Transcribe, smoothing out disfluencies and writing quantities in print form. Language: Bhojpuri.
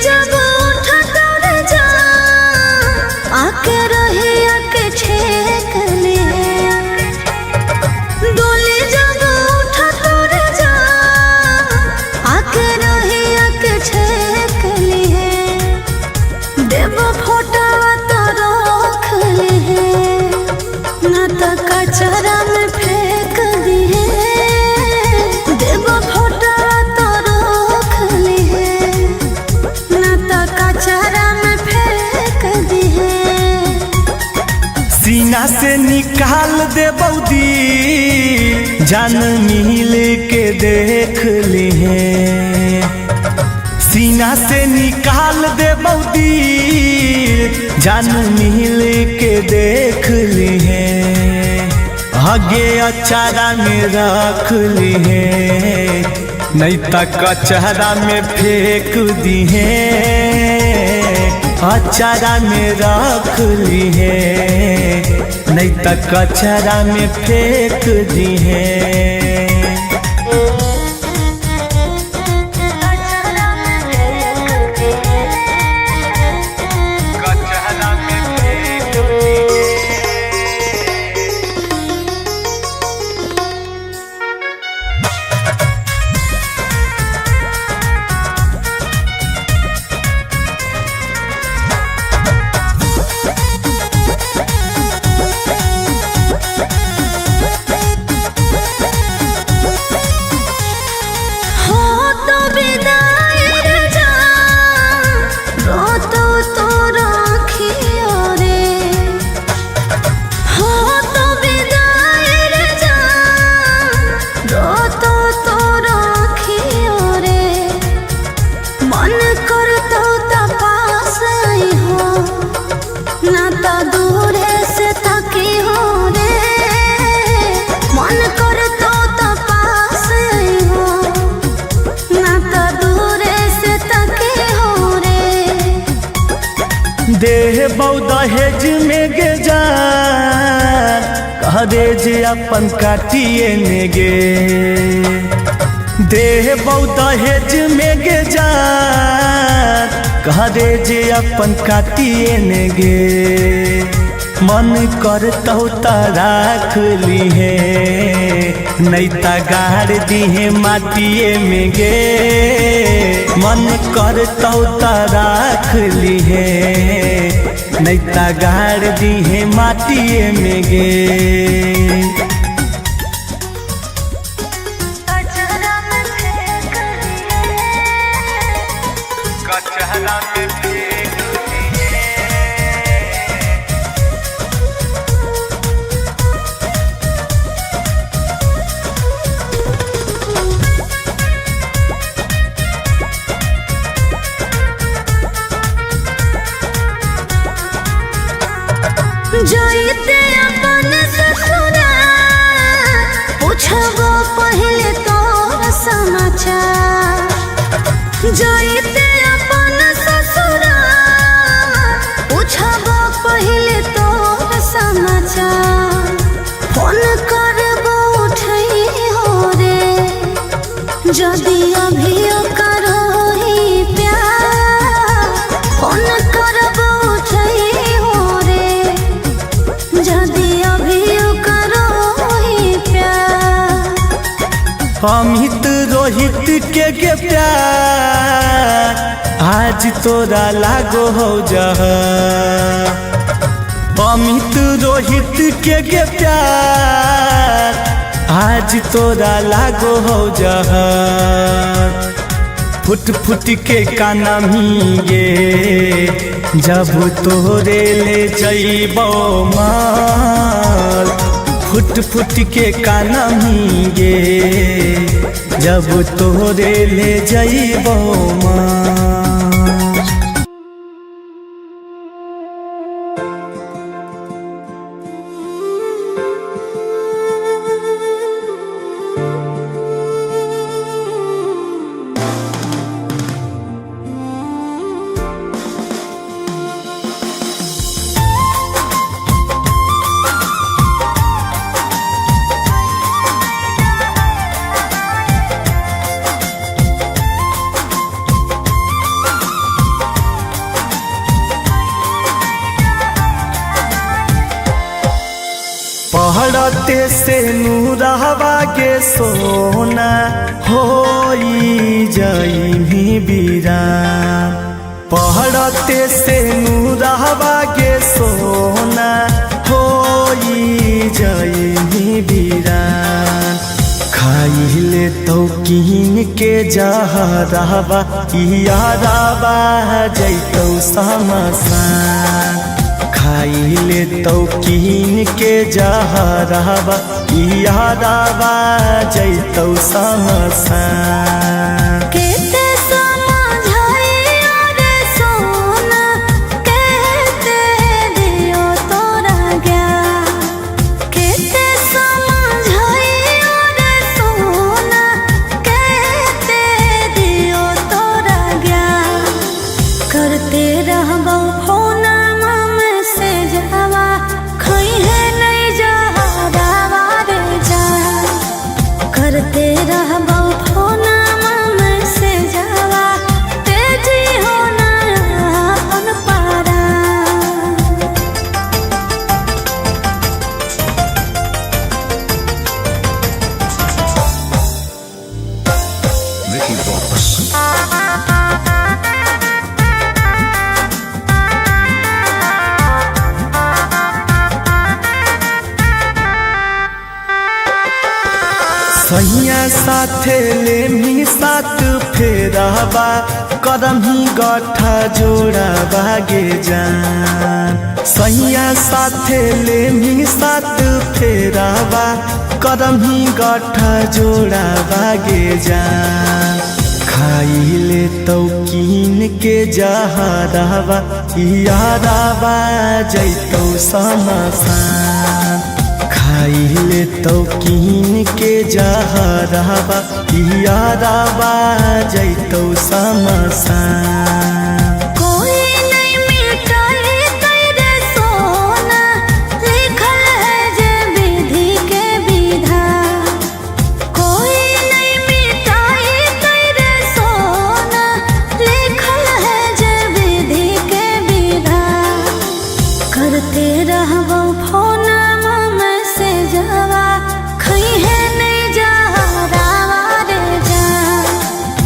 जब उठता रे जा आके रहे आके छेक ले, डोली जब उठता रे जा आके रहे आके छेक ले, देव फोटा तो रख ले ना तो कचरा में फेंक दिए, देव फोटा तो रख ले ना तो कचरा में फेंक दिए। सीना से निकाल दे बौदी जान मिल के देख ले, सीना से निकाल दे बौदी जान मिल के देख ले, आगे अचारा में रख ले नहीं तो कचरा में फेंक दिए, अचारा में रख लिए नहीं तो कचरा में फेंक दिए। देह दहेज में गे जा कह दे जे अपन काटिए ने गे, देह दहेज में गे जा कह दे जे अपन काटिए ने गे, मन करतौ त राख लीहे नहीं त गाड़ दिहे माटिए में गे, मन करतौ त राख लीहे नहीं त गाड़ दिहे माटिए में गे। जाइते अपन ससुरा पूछबो पहले तो समाचार, जाइते अपन ससुरा पूछबो पहले तो समाचार, फोन करबो उठई हो रे जदि अभी करो ही प्यार, फोन करबो उठई हो रे जदि अभी करो ही प्यार। अमित रोहित के प्यार आज तोरा लागो हो जा, अमित रोहित के प्यार आज तोरा लागो हो जा, फुट फुट के काना गे जब तोरे ले जइबो माल, फुट फुट के काना गे जब तोरे ले जइबो माल। पढ़ते से नूरहवा के सोना होई जाई बीरान। पढ़ते से नूरहवा के सोना होई जाई बीरान। खाइले तो कीन के जहरवा यारवा जैतौ समसान। खाइले तो कीन के जहरवा यारवा जैतौ समसान। केते समझाइयो रे सोना, केते दियो तोरा ज्ञान। केते समझाइयो रे सोना, केते दियो तोरा ज्ञान। करते रहबो फोना में से जावा, खइहे नहीं जहरवा रे जान। करते रहबो फोना में से जावा, तेजी होना अपन पारा। Vicky Vox. सैया साथे लेमी साथ फेराबा, करम ही गठा जोड़ा बागे जान। सैया साथे लेमी साथ फेराबा, करम ही गठा जोड़ा बागे जान। खाइले तो कीन के जहरवा यारवा जैतौ समसान। खाइले तो कीन के जहरवा यारवा जैतौ समसान।